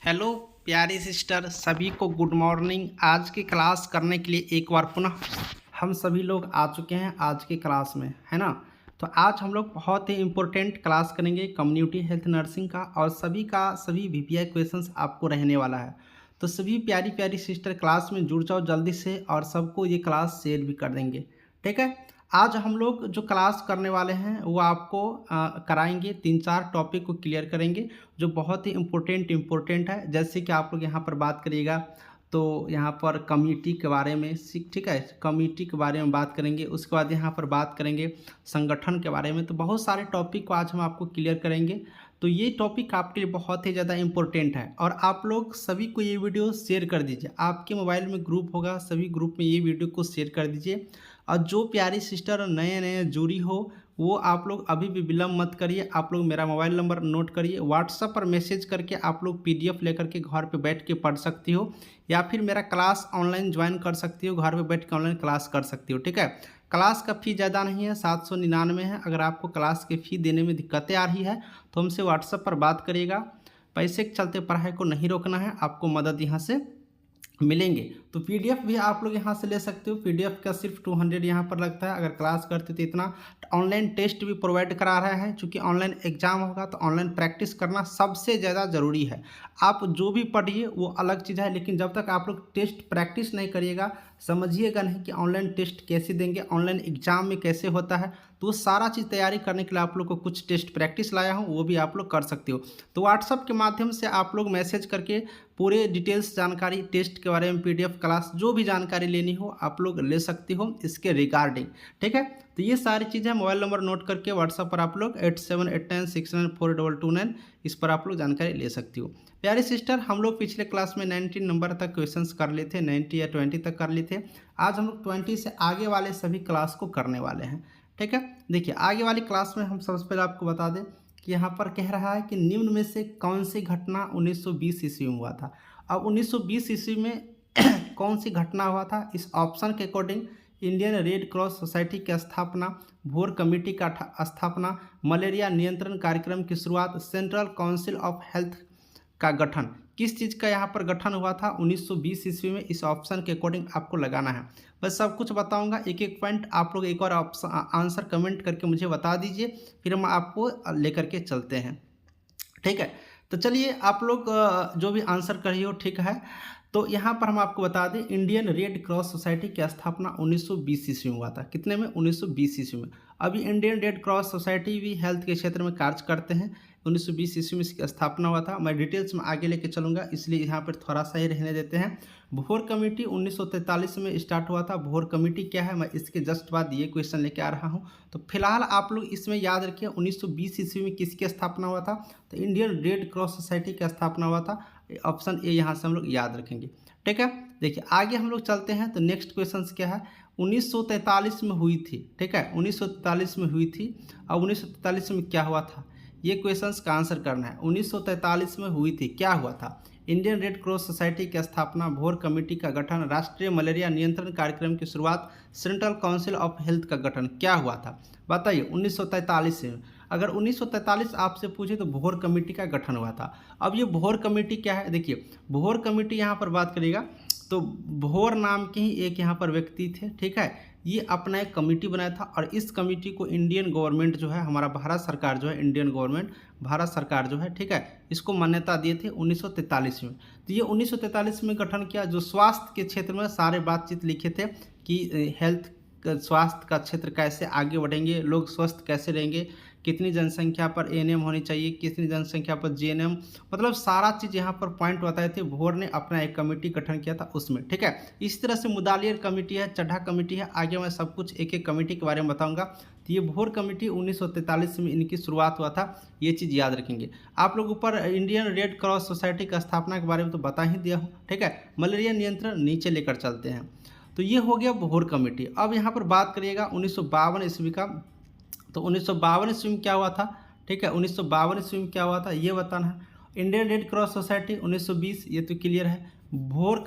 Hello प्यारी sister, सभी को गुड मॉर्निंग। आज की क्लास करने के लिए एक बार पुनः हम सभी लोग आ चुके हैं आज की क्लास में, है ना। तो आज हम लोग बहुत ही इम्पोर्टेंट क्लास करेंगे कम्युनिटी हेल्थ नर्सिंग का, और सभी का सभी वीपीआई क्वेश्चंस आपको रहने वाला है। तो सभी प्यारी प्यारी सिस्टर क्लास में जुड़ जाओ जल्दी से, और सबको ये क्लास शेयर भी कर देंगे, ठीक है। आज हम लोग जो क्लास करने वाले हैं वो आपको कराएंगे, 3-4 टॉपिक को क्लियर करेंगे जो बहुत ही इम्पोर्टेंट है। जैसे कि आप लोग यहाँ पर बात करिएगा तो यहाँ पर कम्युनिटी के बारे में ठीक है, कम्युनिटी के बारे में बात करेंगे। उसके बाद यहाँ पर बात करेंगे संगठन के बारे में। तो बहुत सारे टॉपिक को आज हम आपको क्लियर करेंगे। तो ये टॉपिक आपके लिए बहुत ही ज़्यादा इम्पोर्टेंट है, और आप लोग सभी को ये वीडियो शेयर कर दीजिए। आपके मोबाइल में ग्रुप होगा, सभी ग्रुप में ये वीडियो को शेयर कर दीजिए। और जो प्यारी सिस्टर नए नए जुड़ी हो वो आप लोग अभी भी विलम्ब मत करिए। आप लोग मेरा मोबाइल नंबर नोट करिए, व्हाट्सएप पर मैसेज करके आप लोग पीडीएफ लेकर के घर पे बैठ के पढ़ सकती हो, या फिर मेरा क्लास ऑनलाइन ज्वाइन कर सकती हो, घर पे बैठ के ऑनलाइन क्लास कर सकती हो, ठीक है। क्लास का फ़ी ज़्यादा नहीं है, 799 है। अगर आपको क्लास की फ़ी देने में दिक्कतें आ रही है तो हमसे व्हाट्सएप पर बात करिएगा। पैसे के चलते पढ़ाई को नहीं रोकना है, आपको मदद यहाँ से मिलेंगे। तो पीडीएफ भी आप लोग यहाँ से ले सकते हो। पीडीएफ का सिर्फ 200 यहाँ पर लगता है। अगर क्लास करते तो इतना। ऑनलाइन टेस्ट भी प्रोवाइड करा रहा है, चूँकि ऑनलाइन एग्जाम होगा तो ऑनलाइन प्रैक्टिस करना सबसे ज़्यादा ज़रूरी है। आप जो भी पढ़िए वो अलग चीज़ है, लेकिन जब तक आप लोग टेस्ट प्रैक्टिस नहीं करिएगा, समझिएगा नहीं कि ऑनलाइन टेस्ट कैसे देंगे, ऑनलाइन एग्जाम में कैसे होता है। तो वो सारा चीज़ तैयारी करने के लिए आप लोग को कुछ टेस्ट प्रैक्टिस लाया हूँ, वो भी आप लोग कर सकते हो। तो व्हाट्सअप के माध्यम से आप लोग मैसेज करके पूरे डिटेल्स जानकारी टेस्ट के बारे में, पीडीएफ क्लास जो भी जानकारी लेनी हो आप लोग ले सकते हो इसके रिगार्डिंग, ठीक है। तो ये सारी चीज़ें मोबाइल नंबर नोट करके व्हाट्सएप पर आप लोग 8789694229 इस पर आप लोग जानकारी ले सकती हो। प्यारे सिस्टर, हम लोग पिछले क्लास में 19 नंबर तक क्वेश्चंस कर लिए थे, 90 या 20 तक कर लिए थे। आज हम लोग 20 से आगे वाले सभी क्लास को करने वाले हैं, ठीक है। देखिए आगे वाली क्लास में हम सबसे पहले आपको बता दें कि यहाँ पर कह रहा है कि निम्न में से कौन सी घटना 1920 ईस्वी में हुआ था। अब 1920 ईस्वी में कौन सी घटना हुआ था, इस ऑप्शन के according Indian red cross society की स्थापना, भोर कमेटी का स्थापना, मलेरिया नियंत्रण कार्यक्रम की शुरुआत, सेंट्रल काउंसिल ऑफ हेल्थ का गठन। किस चीज़ का यहाँ पर गठन हुआ था 1920 ईस्वी में, इस ऑप्शन के अकॉर्डिंग आपको लगाना है। बस सब कुछ बताऊंगा, एक एक पॉइंट आप लोग एक और आंसर कमेंट करके मुझे बता दीजिए, फिर हम आपको लेकर के चलते हैं, ठीक है। तो चलिए आप लोग जो भी आंसर करिए हो, ठीक है। तो यहाँ पर हम आपको बता दें इंडियन रेड क्रॉस सोसाइटी की स्थापना 1920 ईस्वी में हुआ था। कितने में? 1920 ईस्वी में। अभी इंडियन रेड क्रॉस सोसाइटी भी हेल्थ के क्षेत्र में कार्य करते हैं। 1920 ईस्वी में इसकी स्थापना हुआ था। मैं डिटेल्स में आगे लेके चलूँगा, इसलिए यहाँ पर थोड़ा सा ही रहने देते हैं। भोर कमेटी 1943 में स्टार्ट हुआ था। भोर कमेटी क्या है, मैं इसके जस्ट बाद ये क्वेश्चन लेके आ रहा हूँ। तो फिलहाल आप लोग इसमें याद रखिए 1920 ईस्वी में किसकी स्थापना हुआ था, तो इंडियन रेड क्रॉस सोसाइटी की स्थापना हुआ था। ऑप्शन ए यहाँ से हम लोग याद रखेंगे, ठीक है। देखिए आगे हम लोग चलते हैं। तो नेक्स्ट क्वेश्चन क्या है, 1943 में हुई थी, ठीक है, 1943 में हुई थी। और 1943 में क्या हुआ था, ये क्वेश्चंस का आंसर करना है। 1943 में हुई थी, क्या हुआ था? इंडियन रेड क्रॉस सोसाइटी की स्थापना, भोर कमेटी का गठन, राष्ट्रीय मलेरिया नियंत्रण कार्यक्रम की शुरुआत, सेंट्रल काउंसिल ऑफ हेल्थ का गठन। क्या हुआ था बताइए 1943 में। अगर 1943 आपसे पूछे तो भोर कमेटी का गठन हुआ था। अब ये भोर कमेटी क्या है, देखिए भोर कमेटी यहाँ पर बात करिएगा तो भोर नाम के ही एक यहाँ पर व्यक्ति थे, ठीक है। ये अपना एक कमेटी बनाया था, और इस कमेटी को इंडियन गवर्नमेंट जो है, हमारा भारत सरकार जो है, इंडियन गवर्नमेंट भारत सरकार जो है, ठीक है, इसको मान्यता दिए थे 1943 में। तो ये 1943 में गठन किया, जो स्वास्थ्य के क्षेत्र में सारे बातचीत लिखे थे कि हेल्थ स्वास्थ्य का क्षेत्र कैसे आगे बढ़ेंगे, लोग स्वस्थ कैसे रहेंगे, कितनी जनसंख्या पर एएनएम होनी चाहिए, कितनी जनसंख्या पर जीएनएम, मतलब सारा चीज़ यहाँ पर पॉइंट बताए थे। भोर ने अपना एक कमेटी गठन किया था उसमें, ठीक है। इस तरह से मुदालियर कमेटी है, चड्ढा कमेटी है, आगे मैं सब कुछ एक एक कमेटी के बारे में बताऊंगा। तो ये भोर कमेटी 1943 में इनकी शुरुआत हुआ था, ये चीज़ याद रखेंगे आप लोग। ऊपर इंडियन रेड क्रॉस सोसाइटी की स्थापना के बारे में तो बता ही दिया हूँ, ठीक है। मलेरिया नियंत्रण नीचे लेकर चलते हैं। तो ये हो गया भोर कमेटी। अब यहाँ पर बात करिएगा 1952 ईस्वी का। तो 1952 ईस्वी में क्या हुआ था, ठीक है, 1952 ईस्वी में क्या हुआ था ये बताना है। इंडियन रेड क्रॉस सोसाइटी 1920, ये तो क्लियर है। बोहर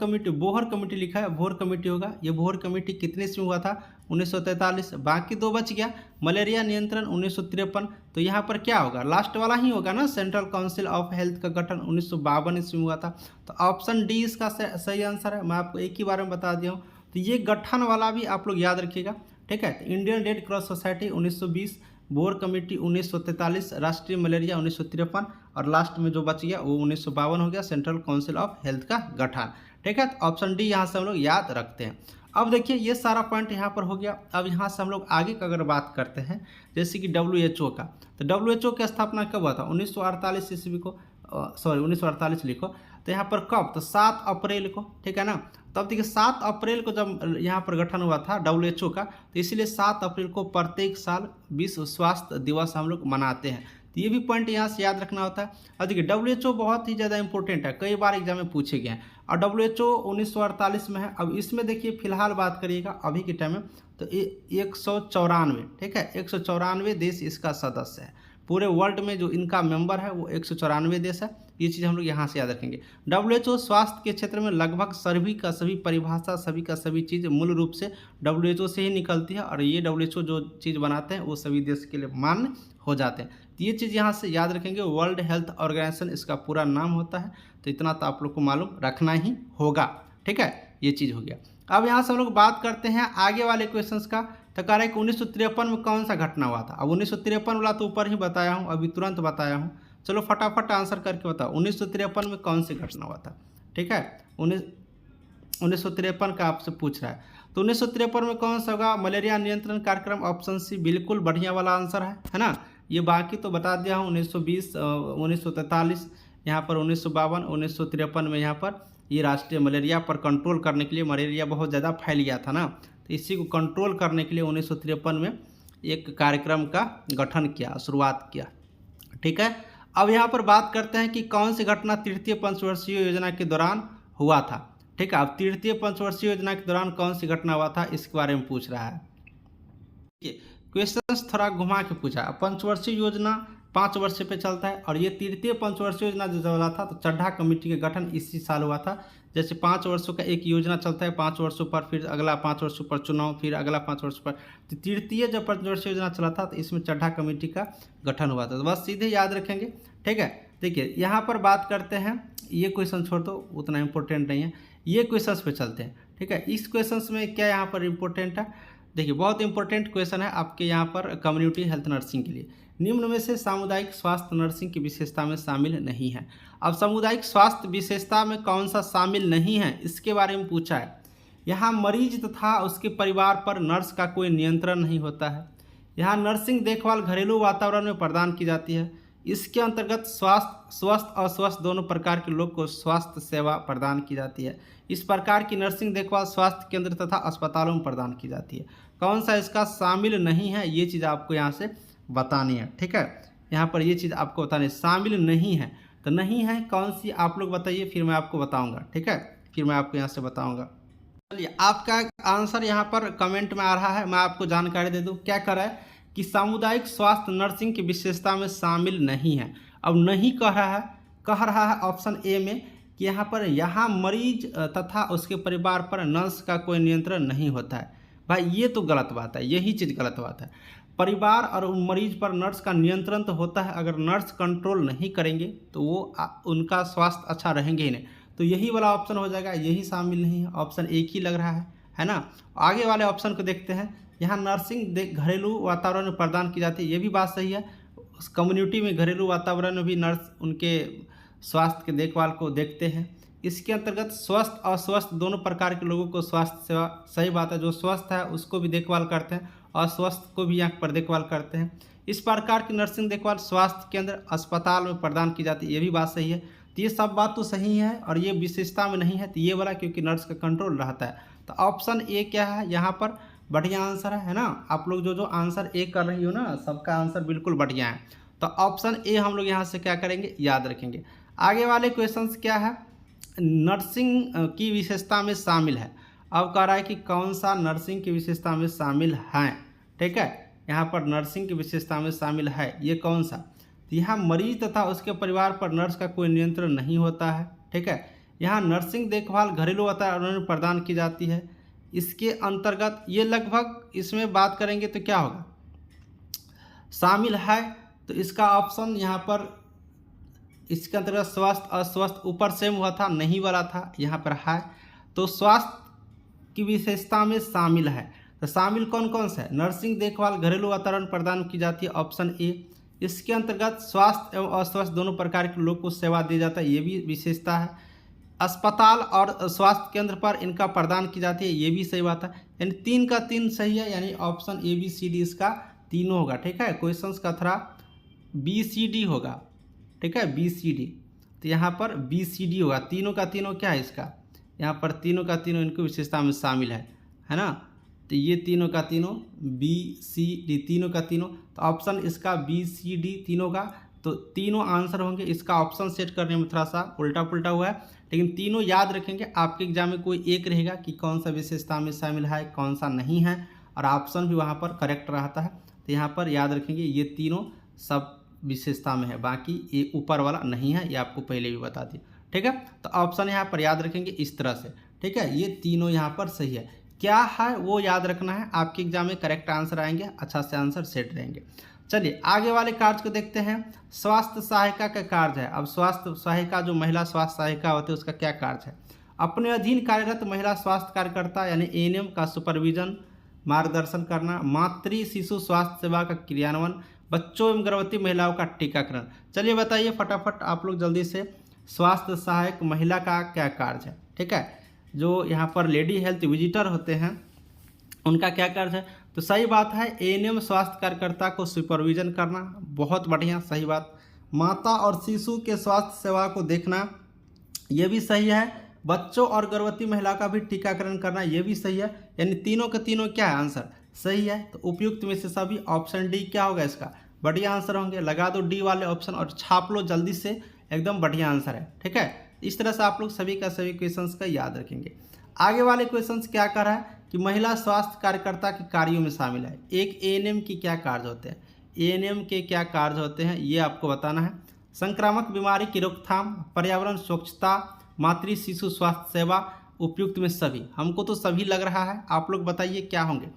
कमेटी लिखा है, बोहर कमेटी होगा। ये बोहर कमेटी कितने ईस्वी में हुआ था? 1943। बाकी दो बच गया। मलेरिया नियंत्रण 1953। तो यहाँ पर क्या होगा? लास्ट वाला ही होगा ना, सेंट्रल काउंसिल ऑफ हेल्थ का गठन 1952 ईस्वी में हुआ था। तो ऑप्शन डी इसका सही आंसर है। मैं आपको एक ही बारे में बता दिया हूँ। तो ये गठन वाला भी आप लोग याद रखिएगा, ठीक है। Indian red cross society 1920, bore committee 1943, राष्ट्रीय मलेरिया 1953 और लास्ट में जो बच गया वो 1952 हो गया, सेंट्रल काउंसिल ऑफ हेल्थ का गठन, ठीक है। तो ऑप्शन डी यहाँ से हम लोग याद रखते हैं। अब देखिए ये सारा पॉइंट यहाँ पर हो गया। अब यहाँ से हम लोग आगे का अगर बात करते हैं, जैसे कि WHO का, तो WHO की स्थापना कब हुआ था? 1948 ईस्वी को, 1948 लिखो। तो यहाँ पर कब? तो 7 अप्रैल को, ठीक है ना। तब देखिए 7 अप्रैल को जब यहाँ पर गठन हुआ था WHO का, तो इसीलिए 7 अप्रैल को प्रत्येक साल विश्व स्वास्थ्य दिवस हम लोग मनाते हैं। तो ये भी पॉइंट यहाँ से याद रखना होता है। और देखिए WHO बहुत ही ज़्यादा इंपॉर्टेंट है, कई बार एग्जाम में पूछे गए हैं। और WHO 1948 में है। अब इसमें देखिए फिलहाल बात करिएगा अभी के टाइम में, तो 194, ठीक है, 194 देश इसका सदस्य है। पूरे वर्ल्ड में जो इनका मेंबर है वो 194 देश है। ये चीज़ हम लोग यहाँ से याद रखेंगे। WHO स्वास्थ्य के क्षेत्र में लगभग सभी का सभी परिभाषा, सभी का सभी चीज़ मूल रूप से WHO से ही निकलती है। और ये WHO जो चीज़ बनाते हैं वो सभी देश के लिए मान्य हो जाते हैं। तो ये चीज़ यहाँ से याद रखेंगे। वर्ल्ड हेल्थ ऑर्गेनाइजेशन इसका पूरा नाम होता है। तो इतना तो आप लोग को मालूम रखना ही होगा, ठीक है। ये चीज़ हो गया। अब यहाँ से हम लोग बात करते हैं आगे वाले क्वेश्चंस का। तो कह रहा है कि 1953 में कौन सा घटना हुआ था? अब 1953 वाला तो ऊपर ही बताया हूँ, अभी तुरंत बताया हूँ। चलो फटाफट आंसर करके बताओ 1953 में कौन सी घटना हुआ था, ठीक है। 1953 का आपसे पूछ रहा है। तो 1953 में कौन सा होगा? मलेरिया नियंत्रण कार्यक्रम, ऑप्शन सी बिल्कुल बढ़िया वाला आंसर है ना। ये बाकी तो बता दिया हूँ, 1920, 1943, यहाँ पर 1952, 1953 में यहाँ पर ये राष्ट्रीय मलेरिया पर कंट्रोल करने के लिए, मलेरिया बहुत ज़्यादा फैल गया था ना, तो इसी को कंट्रोल करने के लिए 1953 में एक कार्यक्रम का गठन किया, शुरुआत किया, ठीक है। अब यहाँ पर बात करते हैं कि कौन सी घटना तृतीय पंचवर्षीय योजना के दौरान हुआ था, ठीक है। अब तृतीय पंचवर्षीय योजना के दौरान कौन सी घटना हुआ था इसके बारे में पूछ रहा है। क्वेश्चंस थोड़ा घुमा के पूछा। पंचवर्षीय योजना 5 वर्ष पे चलता है और ये तृतीय पंचवर्षीय योजना जो चला था, तो चड्ढा कमेटी का गठन इसी साल हुआ था। जैसे 5 वर्षों का एक योजना चलता है, 5 वर्षों पर, फिर अगला 5 वर्षों पर चुनाव, फिर अगला 5 वर्ष पर। तो तृतीय जब पंचवर्षीय योजना चला था तो इसमें चड्ढा कमेटी का गठन हुआ था। तो बस सीधे याद रखेंगे, ठीक है। देखिए यहाँ पर बात करते हैं, ये क्वेश्चन छोड़ दो, उतना इंपॉर्टेंट नहीं है। ये क्वेश्चन पे चलते हैं, ठीक है। इस क्वेश्चन में क्या यहाँ पर इंपॉर्टेंट है? देखिए बहुत इंपॉर्टेंट क्वेश्चन है आपके यहाँ पर कम्युनिटी हेल्थ नर्सिंग के लिए। निम्न में से सामुदायिक स्वास्थ्य नर्सिंग की विशेषता में शामिल नहीं है। अब सामुदायिक स्वास्थ्य विशेषता में कौन सा शामिल नहीं है इसके बारे में पूछा है। यहाँ मरीज तथा उसके परिवार पर नर्स का कोई नियंत्रण नहीं होता है। यहाँ नर्सिंग देखभाल घरेलू वातावरण में प्रदान की जाती है। इसके अंतर्गत स्वस्थ और अस्वस्थ दोनों प्रकार के लोग को स्वास्थ्य सेवा प्रदान की जाती है। इस प्रकार की नर्सिंग देखभाल स्वास्थ्य केंद्र तथा अस्पतालों में प्रदान की जाती है। कौन सा इसका शामिल नहीं है, ये चीज़ आपको यहाँ से बतानी है, ठीक है। यहाँ पर ये चीज़ आपको बतानी है, शामिल नहीं है। तो नहीं है कौन सी आप लोग बताइए, फिर मैं आपको बताऊँगा, ठीक है। फिर मैं आपको यहाँ से बताऊँगा। चलिए आपका आंसर यहाँ पर कमेंट में आ रहा है, मैं आपको जानकारी दे दूँ। क्या कर रहा है कि सामुदायिक स्वास्थ्य नर्सिंग की विशेषता में शामिल नहीं है। अब नहीं कह रहा है ऑप्शन ए में कि यहाँ मरीज तथा उसके परिवार पर नर्स का कोई नियंत्रण नहीं होता है। भाई ये तो गलत बात है, यही चीज़ गलत बात है। परिवार और मरीज पर नर्स का नियंत्रण तो होता है। अगर नर्स कंट्रोल नहीं करेंगे तो वो उनका स्वास्थ्य अच्छा रहेंगे ही नहीं। तो यही वाला ऑप्शन हो जाएगा, यही शामिल नहीं है। ऑप्शन एक ही लग रहा है ना। आगे वाले ऑप्शन को देखते हैं। यहाँ नर्सिंग घरेलू वातावरण में प्रदान की जाती है, ये भी बात सही है। उस कम्युनिटी में घरेलू वातावरण में भी नर्स उनके स्वास्थ्य के देखभाल को देखते हैं। इसके अंतर्गत स्वस्थ और अस्वस्थ दोनों प्रकार के लोगों को स्वास्थ्य सेवा, सही बात है, जो स्वस्थ है उसको भी देखभाल करते हैं और स्वस्थ को भी यहाँ पर देखभाल करते हैं। इस प्रकार की नर्सिंग देखभाल स्वास्थ्य केंद्र, अस्पताल में प्रदान की जाती है, ये भी बात सही है। तो ये सब बात तो सही है और ये विशेषता में नहीं है, तो ये वाला क्योंकि नर्स का कंट्रोल रहता है। तो ऑप्शन ए क्या है यहाँ पर बढ़िया आंसर है ना। आप लोग जो आंसर ए कर रही हो ना, सबका आंसर बिल्कुल बढ़िया है। तो ऑप्शन ए हम लोग यहाँ से क्या करेंगे, याद रखेंगे। आगे वाले क्वेश्चंस क्या है, नर्सिंग की विशेषता में शामिल है। अब कह रहा है कि कौन सा नर्सिंग की विशेषता में शामिल है, ठीक है। यहाँ पर नर्सिंग की विशेषता में शामिल है, ये कौन सा? तो यहाँ मरीज तथा उसके परिवार पर नर्स का कोई नियंत्रण नहीं होता है, ठीक है। यहाँ नर्सिंग देखभाल घरेलू वातावरण में प्रदान की जाती है। इसके अंतर्गत ये लगभग इसमें बात करेंगे तो क्या होगा, शामिल है। तो इसका ऑप्शन यहाँ पर इसके अंतर्गत स्वास्थ्य अस्वस्थ ऊपर सेम हुआ था, नहीं वाला था, यहाँ पर है। तो स्वास्थ्य की विशेषता में शामिल है। तो शामिल कौन कौन सा है, नर्सिंग देखभाल घरेलू वातावरण प्रदान की जाती है, ऑप्शन ए। इसके अंतर्गत स्वास्थ्य एवं अस्वस्थ दोनों प्रकार के लोग को सेवा दी जाता है, ये भी विशेषता है। अस्पताल और स्वास्थ्य केंद्र पर इनका प्रदान की जाती है, ये भी सही बात है। यानी 3 का 3 सही है, यानी option A B C D इसका तीनों होगा। ठीक है, क्वेश्चन का थोड़ा बी सी डी होगा। ठीक है, बी सी डी, तो यहाँ पर बी सी डी होगा। तीनों का तीनों क्या है इसका, यहाँ पर तीनों का तीनों इनकी विशेषता में शामिल है ना। तो ये तीनों का तीनों बी सी डी, तीनों का तीनों, तो ऑप्शन इसका बी सी डी तीनों का, तो तीनों आंसर होंगे। इसका ऑप्शन सेट करने में थोड़ा सा उल्टा पुल्टा हुआ है, लेकिन तीनों याद रखेंगे। आपके एग्जाम में कोई एक रहेगा कि कौन सा विशेषता में शामिल है, कौन सा नहीं है, और ऑप्शन भी वहाँ पर करेक्ट रहता है। तो यहाँ पर याद रखेंगे ये तीनों सब विशेषता में है, बाकी ये ऊपर वाला नहीं है, ये आपको पहले भी बता दिया। ठीक है, तो ऑप्शन यहाँ पर याद रखेंगे इस तरह से। ठीक है, ये तीनों यहाँ पर सही है। क्या है वो याद रखना है, आपके एग्जाम में करेक्ट आंसर आएंगे, अच्छा से आंसर सेट रहेंगे। चलिए आगे वाले कार्य को देखते हैं। स्वास्थ्य सहायिका का कार्य है। अब स्वास्थ्य सहायिका जो महिला स्वास्थ्य सहायिका होती है उसका क्या कार्य है, अपने अधीन कार्यरत महिला स्वास्थ्य कार्यकर्ता यानी एएनएम का सुपरविजन मार्गदर्शन करना, मातृ शिशु स्वास्थ्य सेवा का क्रियान्वयन, बच्चों एवं गर्भवती महिलाओं का टीकाकरण। चलिए बताइए फटाफट आप लोग जल्दी से, स्वास्थ्य सहायक महिला का क्या कार्य है। ठीक है, जो यहाँ पर लेडी हेल्थ विजिटर होते हैं उनका क्या कार्य है, तो सही बात है एएनएम स्वास्थ्य कार्यकर्ता को सुपरविजन करना, बहुत बढ़िया, सही बात। माता और शिशु के स्वास्थ्य सेवा को देखना, ये भी सही है। बच्चों और गर्भवती महिला का भी टीकाकरण करना, ये भी सही है। यानी तीनों के तीनों क्या है आंसर सही है। तो उपयुक्त में से सभी ऑप्शन डी क्या होगा इसका, बढ़िया आंसर होंगे। लगा दो डी वाले ऑप्शन और छाप लो जल्दी से, एकदम बढ़िया आंसर है। ठीक है, इस तरह से आप लोग सभी का सभी क्वेश्चंस का याद रखेंगे। आगे वाले क्वेश्चंस क्या कर रहा है कि महिला स्वास्थ्य कार्यकर्ता के कार्यों में शामिल है। एक एएनएम की क्या कार्य होते हैं, एएनएम के क्या कार्य होते हैं ये आपको बताना है। संक्रामक बीमारी की रोकथाम, पर्यावरण स्वच्छता, मातृ शिशु स्वास्थ्य सेवा, उपयुक्त में सभी। हमको तो सभी लग रहा है, आप लोग बताइए क्या होंगे।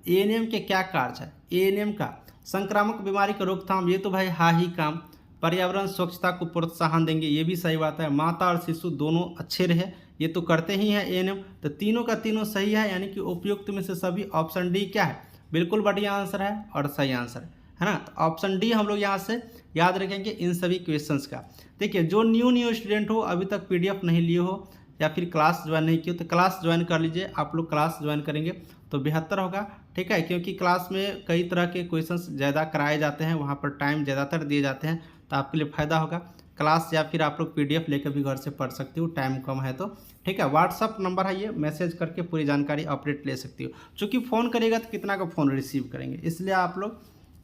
एएनएम के क्या कार्य है, एएनएम का संक्रामक बीमारी की रोकथाम, ये तो भाई हा ही काम। पर्यावरण स्वच्छता को प्रोत्साहन देंगे, ये भी सही बात है। माता और शिशु दोनों अच्छे रहे, ये तो करते ही हैं एएनएम। तो तीनों का तीनों सही है, यानी कि उपयुक्त में से सभी, ऑप्शन डी क्या है, बिल्कुल बढ़िया आंसर है और सही आंसर है ना। तो ऑप्शन डी हम लोग यहाँ से याद रखेंगे इन सभी क्वेश्चंस का। देखिए जो न्यू स्टूडेंट हो, अभी तक पीडीएफ नहीं लिए हो या फिर क्लास ज्वाइन नहीं की हो, तो क्लास ज्वाइन कर लीजिए। आप लोग क्लास ज्वाइन करेंगे तो बेहतर होगा। ठीक है, क्योंकि क्लास में कई तरह के क्वेश्चंस ज़्यादा कराए जाते हैं, वहाँ पर टाइम ज़्यादातर दिए जाते हैं, तो आपके लिए फ़ायदा होगा। क्लास या फिर आप लोग पीडीएफ लेकर भी घर से पढ़ सकते हो, टाइम कम है तो। ठीक है, व्हाट्सअप नंबर है ये, मैसेज करके पूरी जानकारी अपडेट ले सकती हो। चूँकि फ़ोन करेगा तो कितना का फ़ोन रिसीव करेंगे, इसलिए आप लोग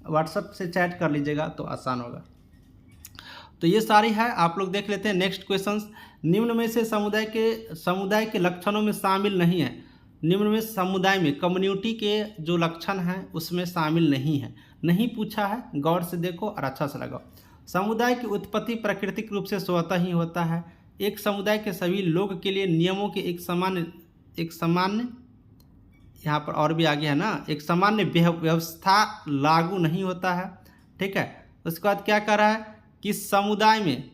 व्हाट्सअप से चैट कर लीजिएगा तो आसान होगा। तो ये सारी है, आप लोग देख लेते हैं नेक्स्ट क्वेश्चंस। निम्न में से समुदाय के लक्षणों में शामिल नहीं है। निम्न में समुदाय में कम्युनिटी के जो लक्षण हैं उसमें शामिल नहीं है, नहीं पूछा है, गौर से देखो और अच्छा से लगाओ। समुदाय की उत्पत्ति प्राकृतिक रूप से स्वतः ही होता है। एक समुदाय के सभी लोग के लिए नियमों के एक सामान्य यहाँ पर और भी आगे है ना, एक सामान्य व्यवस्था लागू नहीं होता है। ठीक है, उसके बाद क्या कर रहा है कि समुदाय में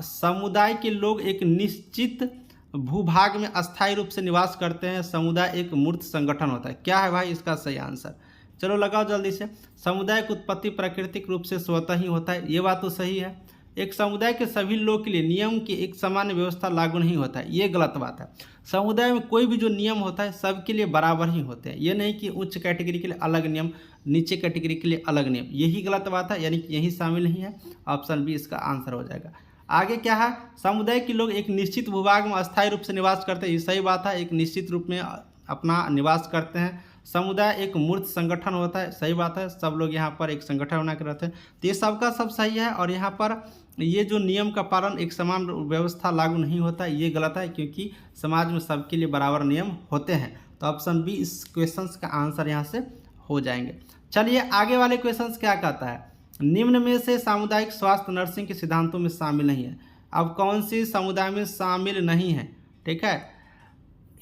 समुदाय के लोग एक निश्चित भूभाग में अस्थायी रूप से निवास करते हैं। समुदाय एक मूर्त संगठन होता है। क्या है भाई इसका सही आंसर, चलो लगाओ जल्दी से। समुदाय की उत्पत्ति प्राकृतिक रूप से स्वतः ही होता है, ये बात तो सही है। एक समुदाय के सभी लोग के लिए नियम की एक सामान्य व्यवस्था लागू नहीं होता है, ये गलत बात है। समुदाय में कोई भी जो नियम होता है सबके लिए बराबर ही होते हैं, ये नहीं कि उच्च कैटेगरी के लिए अलग नियम, नीचे कैटेगरी के लिए अलग नियम, यही गलत बात है, यानी कि यही शामिल नहीं है। ऑप्शन बी इसका आंसर हो जाएगा। आगे क्या है, समुदाय के लोग एक निश्चित भूभाग में अस्थायी रूप से निवास करते हैं, ये सही बात है, एक निश्चित रूप में अपना निवास करते हैं। समुदाय एक मूर्त संगठन होता है, सही बात है, सब लोग यहाँ पर एक संगठन बना कर रहते हैं, तो ये सबका सब सही है। और यहाँ पर ये जो नियम का पालन एक समान व्यवस्था लागू नहीं होता, ये गलत है, क्योंकि समाज में सबके लिए बराबर नियम होते हैं। तो ऑप्शन बी इस क्वेश्चन का आंसर यहाँ से हो जाएंगे। चलिए आगे वाले क्वेश्चन क्या कहता है, निम्न में से सामुदायिक स्वास्थ्य नर्सिंग के सिद्धांतों में शामिल नहीं है। अब कौन सी समुदाय में शामिल नहीं है, ठीक है,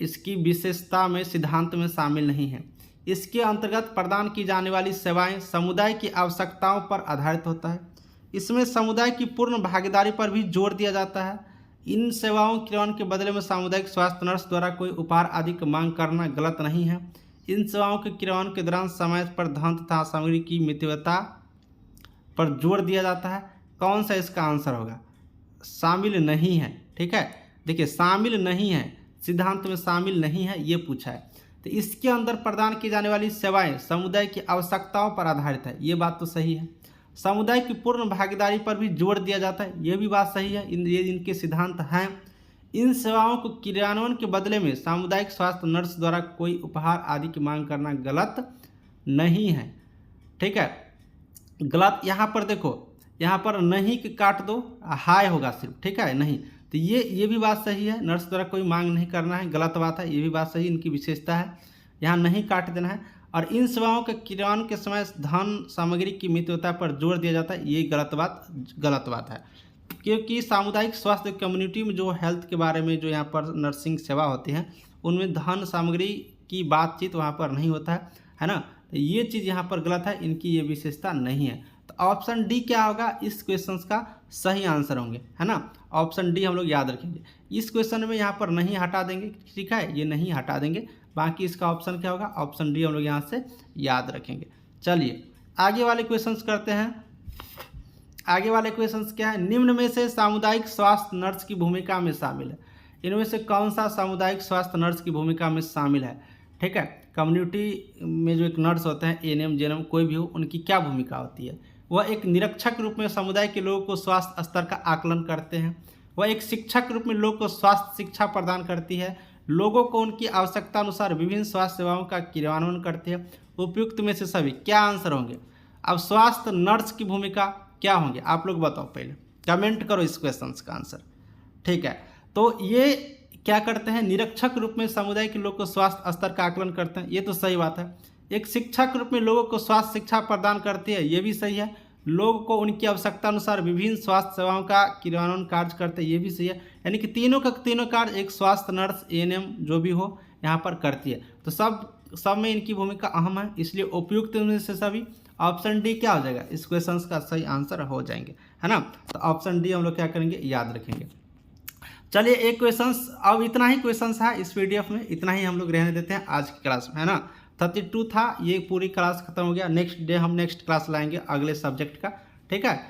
इसकी विशेषता में सिद्धांत में शामिल नहीं है। इसके अंतर्गत प्रदान की जाने वाली सेवाएं समुदाय की आवश्यकताओं पर आधारित होता है। इसमें समुदाय की पूर्ण भागीदारी पर भी जोर दिया जाता है। इन सेवाओं क्रियान्वयन के बदले में सामुदायिक स्वास्थ्य नर्स द्वारा कोई उपहार आदि की मांग करना गलत नहीं है। इन सेवाओं के क्रियान्वयन के दौरान समय पर धन तथा सामग्री की मितव्ययता पर जोर दिया जाता है। कौन सा इसका आंसर होगा? शामिल नहीं है, ठीक है। देखिए शामिल नहीं है, सिद्धांत में शामिल नहीं है, ये पूछा है। तो इसके अंदर प्रदान की जाने वाली सेवाएं समुदाय की आवश्यकताओं पर आधारित है, ये बात तो सही है। समुदाय की पूर्ण भागीदारी पर भी जोर दिया जाता है, ये भी बात सही है। ये इनके सिद्धांत हैं। इन सेवाओं को क्रियान्वयन के बदले में सामुदायिक स्वास्थ्य नर्स द्वारा कोई उपहार आदि की मांग करना गलत नहीं है, ठीक है। गलत यहाँ पर देखो, यहाँ पर नहीं के काट दो, हाय होगा सिर्फ, ठीक है, नहीं। तो ये भी बात सही है, नर्स द्वारा कोई मांग नहीं करना है, गलत बात है, ये भी बात सही, इनकी विशेषता है, यहाँ नहीं काट देना है। और इन सेवाओं के क्रियान्वयन के समय धन सामग्री की मितव्ययता पर जोर दिया जाता है, ये गलत बात है। क्योंकि सामुदायिक स्वास्थ्य कम्युनिटी में जो हेल्थ के बारे में जो यहाँ पर नर्सिंग सेवा होती है उनमें धन सामग्री की बातचीत वहाँ पर नहीं होता है ना। तो ये चीज़ यहाँ पर गलत है, इनकी ये विशेषता नहीं है। तो ऑप्शन डी क्या होगा इस क्वेश्चन का सही आंसर होंगे, है ना। ऑप्शन डी हम लोग याद रखेंगे। इस क्वेश्चन में यहाँ पर नहीं हटा देंगे, ठीक है, ये नहीं हटा देंगे। बाकी इसका ऑप्शन क्या होगा? ऑप्शन डी हम लोग यहाँ से याद रखेंगे। चलिए आगे वाले क्वेश्चंस करते हैं। आगे वाले क्वेश्चंस क्या है? निम्न में से सामुदायिक स्वास्थ्य नर्स की भूमिका में शामिल है। इनमें से कौन सा सामुदायिक स्वास्थ्य नर्स की भूमिका में शामिल है, ठीक है। कम्युनिटी में जो एक नर्स होते हैं, एएनएम जेएनएम कोई भी हो, उनकी क्या भूमिका होती है? वह एक निरीक्षक रूप में समुदाय के लोगों को स्वास्थ्य स्तर का आकलन करते हैं। वह एक शिक्षक रूप में लोगों को स्वास्थ्य शिक्षा प्रदान करती है। लोगों को उनकी आवश्यकता अनुसार विभिन्न स्वास्थ्य सेवाओं का क्रियान्वयन करते हैं। उपयुक्त में से सभी क्या आंसर होंगे? अब स्वास्थ्य नर्स की भूमिका क्या होंगे आप लोग बताओ, पहले कमेंट करो इस क्वेश्चन का आंसर, ठीक है। तो ये क्या करते हैं? निरीक्षक रूप में समुदाय के लोगों को स्वास्थ्य स्तर का आकलन करते हैं, ये तो सही बात है। एक शिक्षक रूप में लोगों को स्वास्थ्य शिक्षा प्रदान करती है, ये भी सही है। लोगों को उनकी आवश्यकता अनुसार विभिन्न स्वास्थ्य सेवाओं का क्रियान्वयन कार्य करते हैं, ये भी सही है। यानी कि तीनों का तीनों कार्य एक स्वास्थ्य नर्स एएनएम जो भी हो यहाँ पर करती है। तो सब में इनकी भूमिका अहम है, इसलिए उपयुक्त में से सभी ऑप्शन डी क्या हो जाएगा? इस क्वेश्चन का सही आंसर हो जाएंगे, है ना। तो ऑप्शन डी हम लोग क्या करेंगे? याद रखेंगे। चलिए एक क्वेश्चन, अब इतना ही क्वेश्चन है इस पीडीएफ में, इतना ही हम लोग रहने देते हैं आज की क्लास में, है ना। 32 था, ये पूरी क्लास खत्म हो गया। नेक्स्ट डे हम नेक्स्ट क्लास लाएंगे अगले सब्जेक्ट का, ठीक है।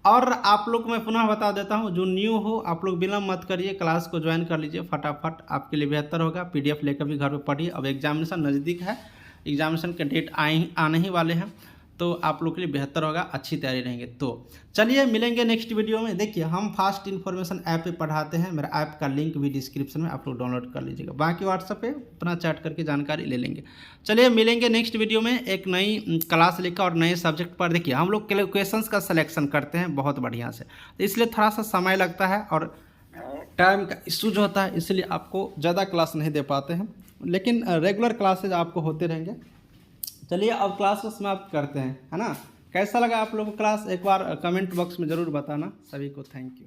और आप लोग मैं पुनः बता देता हूँ, जो न्यू हो आप लोग विलम्ब मत करिए, क्लास को ज्वाइन कर लीजिए फटाफट, आपके लिए बेहतर होगा। पीडीएफ लेकर भी घर पे पढ़िए। अब एग्जामिनेशन नज़दीक है, एग्जामिनेशन के डेट आने ही वाले हैं, तो आप लोग के लिए बेहतर होगा, अच्छी तैयारी रहेंगे। तो चलिए मिलेंगे नेक्स्ट वीडियो में। देखिए हम फास्ट इन्फॉर्मेशन ऐप पे पढ़ाते हैं, मेरा ऐप का लिंक भी डिस्क्रिप्शन में, आप लोग डाउनलोड कर लीजिएगा। बाकी व्हाट्सएप पे अपना चैट करके जानकारी ले लेंगे। चलिए मिलेंगे नेक्स्ट वीडियो में एक नई क्लास लेकर और नए सब्जेक्ट पर। देखिए हम लोग क्वेश्चंस का सिलेक्शन करते हैं बहुत बढ़िया से, तो इसलिए थोड़ा सा समय लगता है और टाइम का इशूज होता है, इसलिए आपको ज़्यादा क्लास नहीं दे पाते हैं, लेकिन रेगुलर क्लासेज आपको होते रहेंगे। चलिए अब क्लास को समाप्त करते हैं, है ना। कैसा लगा आप लोगों को क्लास? एक बार कमेंट बॉक्स में ज़रूर बताना। सभी को थैंक यू।